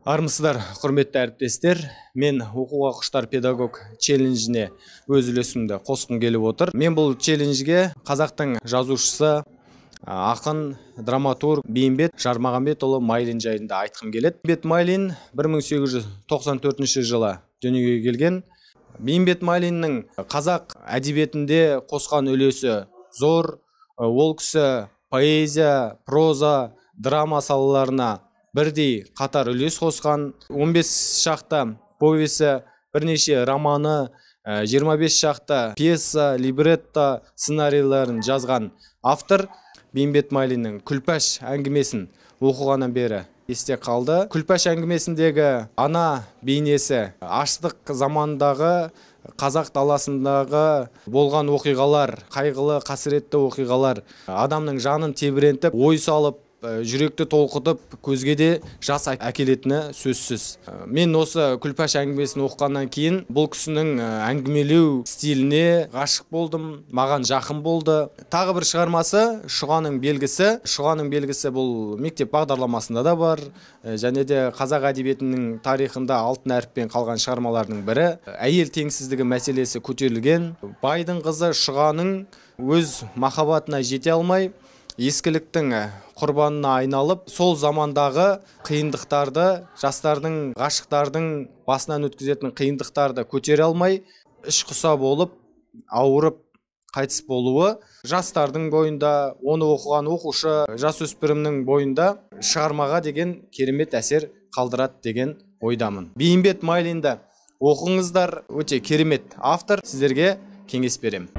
Армысыздар, құрметті әріптестер. Мен оқуға құштар педагог челленджіне өз үлесімді қосқым келіп отыр. Мен бұл челленджге қазақтың жазушысы, ақын, драматург Бейімбет Жармағанбетұлы Майлин жайында айтқым келеді. Бейімбет Майлин 1894 жылы дүниеге келген. Бейімбет Майлиннің қазақ әдебиетінде қосқан үлесі зор. Ол кісі поэзия, проза, драма салаларына бірдей қатар үлес қосқан. 15 шақты повесі, бірнеше романы, 25 шақты пьеса, либретто, сценарийлерін жазған автор. Бейімбет Майлиннің Күлпаш әңгімесін оқығаннан бері есте қалды. Күлпаш әңгімесіндегі ана бейнесі аштық замандағы қазақ даласындағы болған оқиғалар, қайғылы, қасіретті оқиғалар адамның жанын тебірентіп, ой салып, жүректі толқытып, көзге де жас әкелетіні сөзсіз. Мен осы Күлпаш әңгімесін оқығаннан кейін бұл кісінің әңгімелеу стиліне ғашық болдым, маған жақын болды. Тағы бір шығармасы Шұғаның белгісі. Шұғаның белгісі бұл мектеп бағдарламасында да бар, және де қазақ әдебиетінің тарихында алтын әріппен қалған шығармалардың бірі. Әйел теңсіздігі мәселесі көтерілген. Байдың қызы Шұғаның өз махаббатына жете алмай, ескіліктің құрбанына айналып, сол замандағы қиындықтарды, жастардың, ғашықтардың басынан өткізетін қиындықтарды көтере алмай, ішқұса болып, ауырып қайтыс болуы жастардың бойында, оны оқыған оқушы, жасөспірімнің бойында шығармаға деген керемет әсер қалдырады деген ойдамын. Бейімбет Майлинді оқыңыздар, өте керемет автор, сіздерге кеңес беремін.